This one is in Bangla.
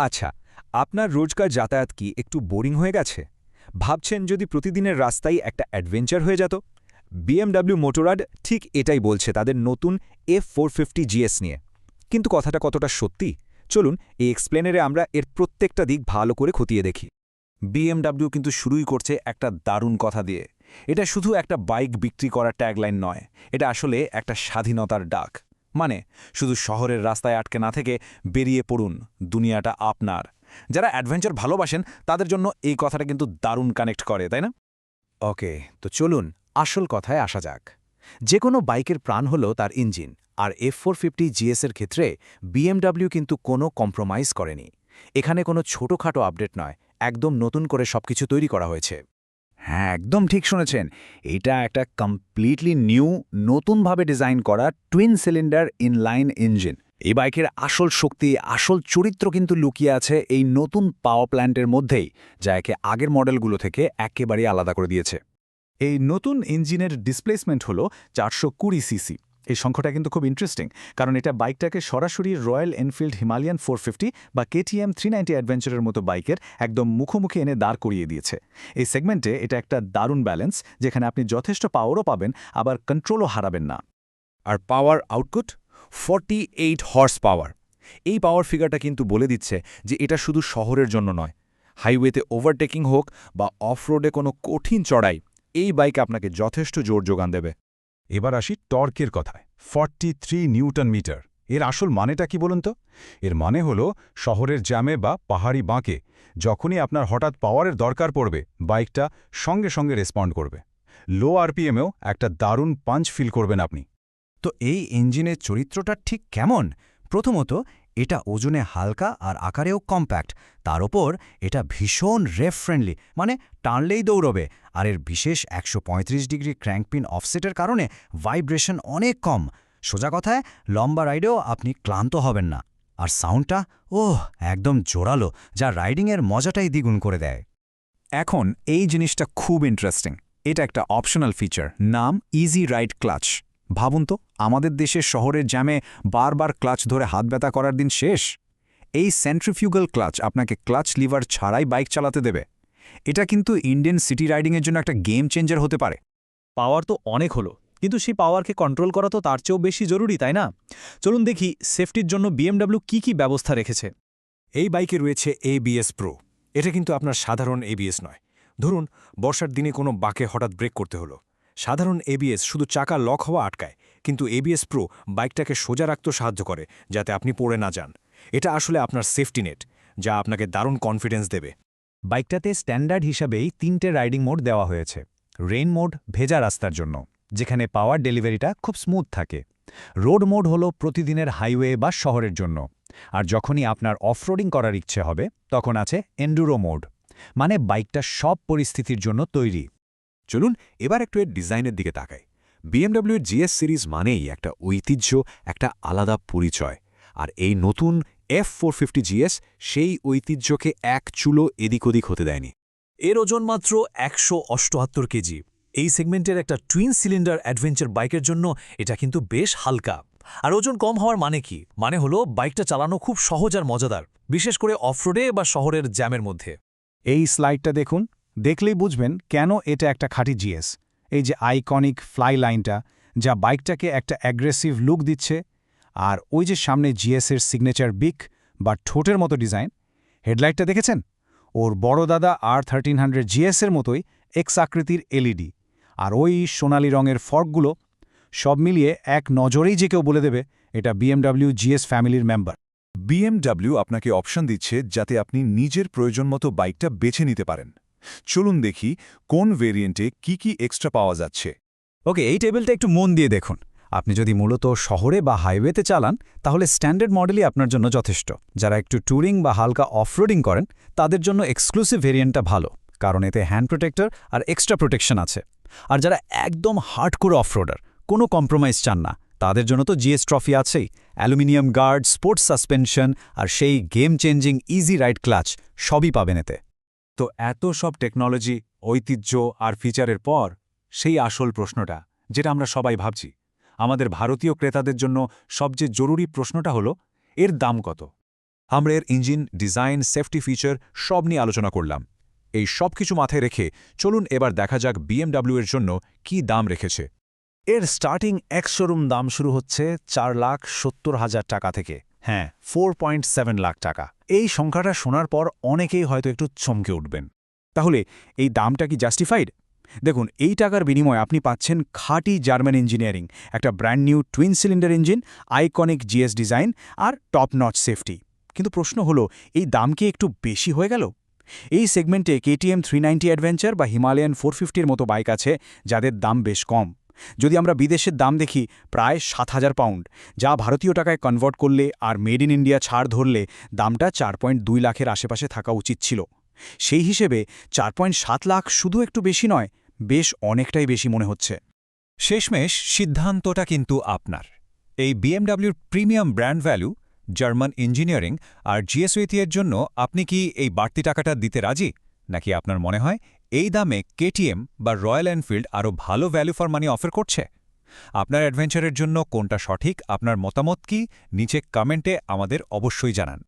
আচ্ছা, আপনার রোজকার যাতায়াত কি একটু বোরিং হয়ে গেছে? ভাবছেন যদি প্রতিদিনের রাস্তায় একটা অ্যাডভেঞ্চার হয়ে যেত? BMW মোটরাড ঠিক এটাই বলছে তাদের নতুন F450GS নিয়ে। কিন্তু কথাটা কতটা সত্যি? চলুন এই এক্সপ্লেনারে আমরা এর প্রত্যেকটা দিক ভালো করে খতিয়ে দেখি। BMW কিন্তু শুরুই করছে একটা দারুণ কথা দিয়ে। এটা শুধু একটা বাইক বিক্রি করার ট্যাগলাইন নয়, এটা আসলে একটা স্বাধীনতার ডাক। মানে শুধু শহরের রাস্তায় আটকে না থেকে বেরিয়ে পড়ুন, দুনিয়াটা আপনার। যারা অ্যাডভেঞ্চার ভালোবাসেন তাদের জন্য এই কথাটা কিন্তু দারুণ কানেক্ট করে, তাই না? ওকে, তো চলুন আসল কথায় আসা যাক। যে কোনো বাইকের প্রাণ হলো তার ইঞ্জিন, আর F450GS এর ক্ষেত্রে BMW কিন্তু কোনো কম্প্রোমাইজ করেনি। এখানে কোনো ছোটখাটো আপডেট নয়, একদম নতুন করে সবকিছু তৈরি করা হয়েছে। হ্যাঁ, একদম ঠিক শুনেছেন। এটা একটা কমপ্লিটলি নিউ, নতুনভাবে ডিজাইন করা টুইন সিলিন্ডার ইনলাইন ইঞ্জিন। এই বাইকের আসল শক্তি, আসল চরিত্র কিন্তু লুকিয়ে আছে এই নতুন পাওয়ার প্ল্যান্টের মধ্যেই, যা একে আগের মডেলগুলো থেকে একেবারেই আলাদা করে দিয়েছে। এই নতুন ইঞ্জিনের ডিসপ্লেসমেন্ট হলো 420 সিসি। এই সংখ্যাটা কিন্তু খুব ইন্টারেস্টিং, কারণ এটা বাইকটাকে সরাসরি রয়্যাল এনফিল্ড হিমালয়ান 450 বা KTM 390 অ্যাডভেঞ্চারের মতো বাইকের একদম মুখোমুখি এনে দাঁড় করিয়ে দিয়েছে। এই সেগমেন্টে এটা একটা দারুণ ব্যালেন্স, যেখানে আপনি যথেষ্ট পাওয়ারও পাবেন, আবার কন্ট্রোলও হারাবেন না। আর পাওয়ার আউটপুট 48 হর্স পাওয়ার। এই পাওয়ার ফিগারটা কিন্তু বলে দিচ্ছে যে এটা শুধু শহরের জন্য নয়, হাইওয়েতে ওভারটেকিং হোক বা অফরোডে কোনো কঠিন চড়াই, এই বাইক আপনাকে যথেষ্ট জোর যোগান দেবে। এবার আসি টর্কের কথায়। 43 নিউটন মিটার। এর আসল মানেটা কি বলুন তো? এর মানে হলো শহরের জ্যামে বা পাহাড়ি বাঁকে যখনই আপনার হঠাৎ পাওয়ারের দরকার পড়বে, বাইকটা সঙ্গে সঙ্গে রেসপন্ড করবে। লো আরপিএমেও একটা দারুণ পাঞ্চ ফিল করবেন আপনি। তো এই ইঞ্জিনের চরিত্রটা ঠিক কেমন? প্রথমত, এটা ওজনে হালকা আর আকারেও কম্প্যাক্ট। তার ওপর এটা ভীষণ রেফ ফ্রেন্ডলি, মানে টানলেই দৌড়বে। আর এর বিশেষ 135 ডিগ্রি ক্র্যাঙ্কপিন অফসেটের কারণে ভাইব্রেশন অনেক কম। সোজা কথায় লম্বা রাইডেও আপনি ক্লান্ত হবেন না। আর সাউন্ডটা একদম জোরালো, যা রাইডিংয়ের মজাটাই দ্বিগুণ করে দেয়। এখন এই জিনিসটা খুব ইন্টারেস্টিং। এটা একটা অপশনাল ফিচার, নাম ইজি রাইড ক্লাচ। ভাবুন তো, আমাদের দেশের শহরের জ্যামে বারবার ক্লাচ ধরে হাত ব্যথা করার দিন শেষ। এই সেন্ট্রিফিউগাল ক্লাচ আপনাকে ক্লাচ লিভার ছাড়াই বাইক চালাতে দেবে। এটা কিন্তু ইন্ডিয়ান সিটি রাইডিংয়ের জন্য একটা গেম চেঞ্জার হতে পারে। পাওয়ার তো অনেক হলো, কিন্তু সেই পাওয়ারকে কন্ট্রোল করা তো তার চেয়েও বেশি জরুরি, তাই না? চলুন দেখি সেফটির জন্য BMW কি ব্যবস্থা রেখেছে। এই বাইকে রয়েছে ABS প্রো। এটা কিন্তু আপনার সাধারণ ABS নয়। ধরুন বর্ষার দিনে কোনো বাঁকে হঠাৎ ব্রেক করতে হলো। সাধারণ ABS শুধু চাকা লক হওয়া আটকায়, কিন্তু ABS প্রো বাইকটাকে সোজা রাখতে সাহায্য করে, যাতে আপনি পড়ে না যান। এটা আসলে আপনার সেফটি নেট, যা আপনাকে দারুণ কনফিডেন্স দেবে। বাইকটাতে স্ট্যান্ডার্ড হিসাবেই 3টে রাইডিং মোড দেওয়া হয়েছে। রেইন মোড ভেজা রাস্তার জন্য, যেখানে পাওয়ার ডেলিভারিটা খুব স্মুথ থাকে। রোড মোড হলো প্রতিদিনের হাইওয়ে বা শহরের জন্য। আর যখনই আপনার অফরোডিং করার ইচ্ছে হবে, তখন আছে এন্ডুরো মোড, মানে বাইকটা সব পরিস্থিতির জন্য তৈরি। চলুন এবার একটু এর ডিজাইনের দিকে তাকাই। BMW এর GS সিরিজ মানেই একটা ঐতিহ্য, একটা আলাদা পরিচয়। আর এই নতুন F450GS সেই ঐতিহ্যকে এক চুলো এদিক ওদিক হতে দেয়নি। এর ওজন মাত্র 178 কেজি। এই সেগমেন্টের একটা টুইন সিলিন্ডার অ্যাডভেঞ্চার বাইকের জন্য এটা কিন্তু বেশ হালকা। আর ওজন কম হওয়ার মানে কি? মানে হলো বাইকটা চালানো খুব সহজ আর মজাদার, বিশেষ করে অফরোডে বা শহরের জ্যামের মধ্যে। এই স্লাইডটা দেখুন, দেখলেই বুঝবেন কেন এটা একটা খাঁটি GS। এই যে আইকনিক ফ্লাই লাইনটা, যা বাইকটাকে একটা অ্যাগ্রেসিভ লুক দিচ্ছে। আর ওই যে সামনে GS-এর সিগনেচার বিক বা ঠোঁটের মতো ডিজাইন। হেডলাইটটা দেখেছেন? ওর বড় দাদা R1300GS-এর মতোই এক্স আকৃতির LED। আর ওই সোনালি রঙের ফর্কগুলো, সব মিলিয়ে এক নজরেই যে কেউ বলে দেবে এটা BMW GS ফ্যামিলির মেম্বার। BMW আপনাকে অপশন দিচ্ছে যাতে আপনি নিজের প্রয়োজন মতো বাইকটা বেছে নিতে পারেন। চলুন দেখি কোন ভেরিয়েন্টে কি এক্সট্রা পাওয়া যাচ্ছে। ওকে, এই টেবিলটা একটু মন দিয়ে দেখুন। আপনি যদি মূলত শহরে বা হাইওয়েতে চালান, তাহলে স্ট্যান্ডার্ড মডেলই আপনার জন্য যথেষ্ট। যারা একটু ট্যুরিং বা হালকা অফরোডিং করেন, তাদের জন্য এক্সক্লুসিভ ভেরিয়েন্টটা ভালো, কারণ এতে হ্যান্ড প্রোটেক্টর আর এক্সট্রা প্রোটেকশন আছে। আর যারা একদম হার্ডকোর অফরোডার, কোনো কম্প্রোমাইজ চান না, তাদের জন্য তো GS ট্রফি আছেই। অ্যালুমিনিয়াম গার্ড, স্পোর্টস সাসপেনশন আর সেই game changing easy ride clutch সবই পাবেন এতে। তো এত সব টেকনোলজি, ঐতিহ্য আর ফিচারের পর সেই আসল প্রশ্নটা, যেটা আমরা সবাই ভাবছি, আমাদের ভারতীয় ক্রেতাদের জন্য সবচেয়ে জরুরি প্রশ্নটা হলো, এর দাম কত? আমরা এর ইঞ্জিন, ডিজাইন, সেফটি ফিচার সব নিয়ে আলোচনা করলাম। এই সব কিছু মাথায় রেখে চলুন এবার দেখা যাক BMW এর জন্য কি দাম রেখেছে। এর স্টার্টিং এক্স শোরুম দাম শুরু হচ্ছে 4,70,000 টাকা থেকে। হ্যাঁ, 4.7 লাখ টাকা। এই সংখ্যাটা শোনার পর অনেকেই হয়তো একটু চমকে উঠবেন। তাহলে এই দামটা কি জাস্টিফাইড? দেখুন, এই টাকার বিনিময়ে আপনি পাচ্ছেন খাঁটি জার্মান ইঞ্জিনিয়ারিং, একটা brand new twin cylinder engine, iconic GS design আর টপ নচ সেফটি। কিন্তু প্রশ্ন হলো, এই দাম কি একটু বেশি হয়ে গেল? এই সেগমেন্টে KTM 390 অ্যাডভেঞ্চার বা হিমালয়ান 450-র মতো বাইক আছে যাদের দাম বেশ কম। যদি আমরা বিদেশের দাম দেখি, প্রায় 7,000 পাউন্ড, যা ভারতীয় টাকায় কনভার্ট করলে আর মেড ইন ইন্ডিয়া ছাড় ধরলে দামটা 4.2 লাখের আশেপাশে থাকা উচিত ছিল। সেই হিসেবে 4.7 লাখ শুধু একটু বেশি নয়, বেশ অনেকটাই বেশি মনে হচ্ছে। শেষমেশ সিদ্ধান্তটা কিন্তু আপনার। এই BMWর premium brand value, German engineering আর GSWT এর জন্য আপনি কি এই বাড়তি টাকাটা দিতে রাজি? নাকি আপনার মনে হয় এই দামে KTM বা রয়্যাল এনফিল্ড আরও ভালো ভ্যালু ফর মানি অফার করছে? আপনার অ্যাডভেঞ্চারের জন্য কোনটা সঠিক, আপনার মতামত কি নিচে কমেন্টে আমাদের অবশ্যই জানান।